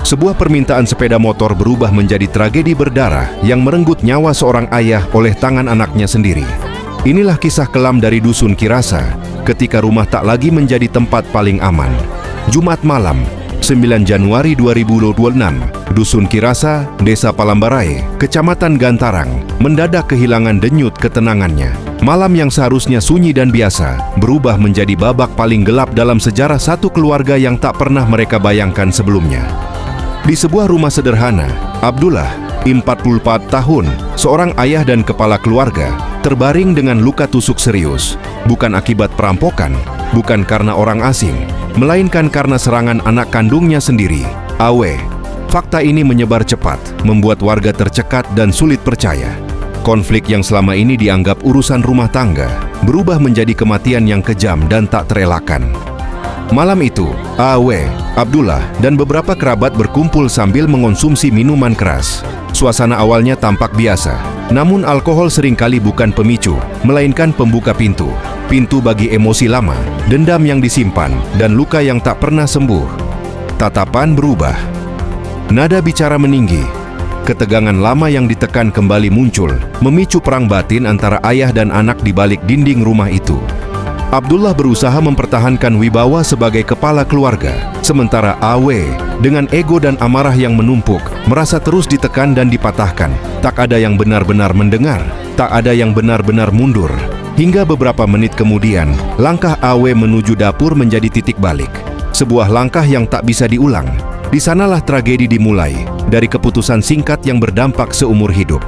Sebuah permintaan sepeda motor berubah menjadi tragedi berdarah yang merenggut nyawa seorang ayah oleh tangan anaknya sendiri. Inilah kisah kelam dari Dusun Kirasa ketika rumah tak lagi menjadi tempat paling aman. Jumat malam, 9 Januari 2026, Dusun Kirasa, Desa Palambarai, Kecamatan Gantarang, mendadak kehilangan denyut ketenangannya. Malam yang seharusnya sunyi dan biasa, berubah menjadi babak paling gelap dalam sejarah satu keluarga yang tak pernah mereka bayangkan sebelumnya. Di sebuah rumah sederhana, Abdullah, 44 tahun, seorang ayah dan kepala keluarga, terbaring dengan luka tusuk serius. Bukan akibat perampokan, bukan karena orang asing, melainkan karena serangan anak kandungnya sendiri, Awe. Fakta ini menyebar cepat, membuat warga tercekat dan sulit percaya. Konflik yang selama ini dianggap urusan rumah tangga, berubah menjadi kematian yang kejam dan tak terelakkan. Malam itu, Awe, Abdullah, dan beberapa kerabat berkumpul sambil mengonsumsi minuman keras. Suasana awalnya tampak biasa, namun alkohol seringkali bukan pemicu, melainkan pembuka pintu. Pintu bagi emosi lama, dendam yang disimpan, dan luka yang tak pernah sembuh. Tatapan berubah. Nada bicara meninggi. Ketegangan lama yang ditekan kembali muncul, memicu perang batin antara ayah dan anak di balik dinding rumah itu. Abdullah berusaha mempertahankan wibawa sebagai kepala keluarga, sementara Awe, dengan ego dan amarah yang menumpuk, merasa terus ditekan dan dipatahkan. Tak ada yang benar-benar mendengar, tak ada yang benar-benar mundur. Hingga beberapa menit kemudian, langkah Awe menuju dapur menjadi titik balik. Sebuah langkah yang tak bisa diulang. Di sanalah tragedi dimulai, dari keputusan singkat yang berdampak seumur hidup.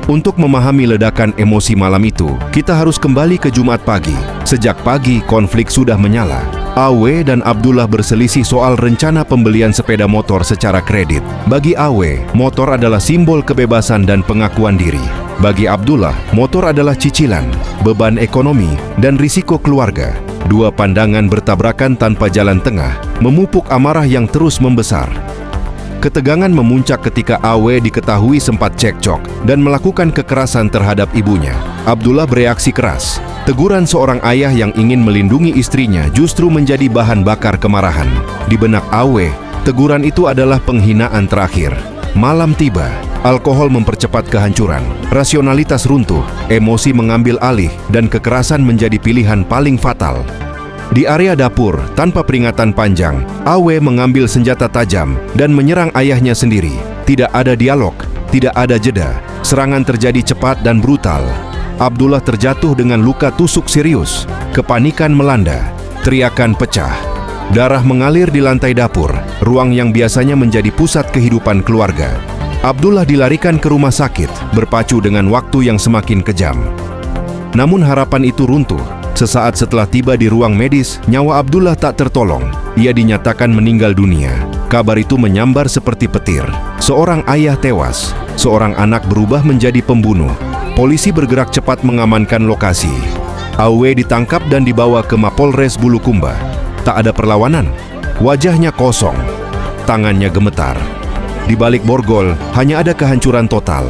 Untuk memahami ledakan emosi malam itu, kita harus kembali ke Jumat pagi. Sejak pagi, konflik sudah menyala. Awe dan Abdullah berselisih soal rencana pembelian sepeda motor secara kredit. Bagi Awe, motor adalah simbol kebebasan dan pengakuan diri. Bagi Abdullah, motor adalah cicilan, beban ekonomi, dan risiko keluarga. Dua pandangan bertabrakan tanpa jalan tengah, memupuk amarah yang terus membesar. Ketegangan memuncak ketika Awe diketahui sempat cekcok dan melakukan kekerasan terhadap ibunya. Abdullah bereaksi keras. Teguran seorang ayah yang ingin melindungi istrinya justru menjadi bahan bakar kemarahan. Di benak Awe, teguran itu adalah penghinaan terakhir. Malam tiba, alkohol mempercepat kehancuran, rasionalitas runtuh, emosi mengambil alih, dan kekerasan menjadi pilihan paling fatal. Di area dapur, tanpa peringatan panjang, Awe mengambil senjata tajam dan menyerang ayahnya sendiri. Tidak ada dialog, tidak ada jeda. Serangan terjadi cepat dan brutal. Abdullah terjatuh dengan luka tusuk serius. Kepanikan melanda, teriakan pecah. Darah mengalir di lantai dapur, ruang yang biasanya menjadi pusat kehidupan keluarga. Abdullah dilarikan ke rumah sakit, berpacu dengan waktu yang semakin kejam. Namun harapan itu runtuh. Sesaat setelah tiba di ruang medis, nyawa Abdullah tak tertolong. Ia dinyatakan meninggal dunia. Kabar itu menyambar seperti petir. Seorang ayah tewas, seorang anak berubah menjadi pembunuh. Polisi bergerak cepat mengamankan lokasi. Awe ditangkap dan dibawa ke Mapolres Bulukumba. Tak ada perlawanan. Wajahnya kosong. Tangannya gemetar. Di balik borgol, hanya ada kehancuran total.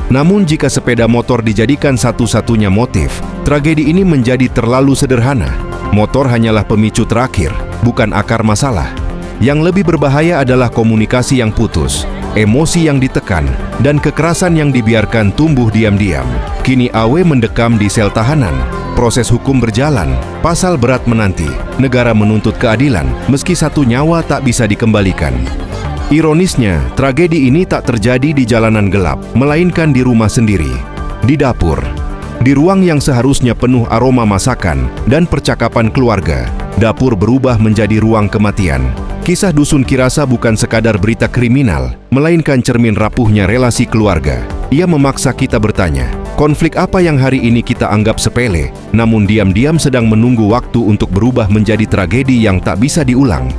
Namun jika sepeda motor dijadikan satu-satunya motif, tragedi ini menjadi terlalu sederhana. Motor hanyalah pemicu terakhir, bukan akar masalah. Yang lebih berbahaya adalah komunikasi yang putus, emosi yang ditekan, dan kekerasan yang dibiarkan tumbuh diam-diam. Kini Awe mendekam di sel tahanan. Proses hukum berjalan, pasal berat menanti. Negara menuntut keadilan, meski satu nyawa tak bisa dikembalikan. Ironisnya, tragedi ini tak terjadi di jalanan gelap, melainkan di rumah sendiri, di dapur. Di ruang yang seharusnya penuh aroma masakan dan percakapan keluarga, dapur berubah menjadi ruang kematian. Kisah Dusun Kirasa bukan sekadar berita kriminal, melainkan cermin rapuhnya relasi keluarga. Ia memaksa kita bertanya, konflik apa yang hari ini kita anggap sepele, namun diam-diam sedang menunggu waktu untuk berubah menjadi tragedi yang tak bisa diulang.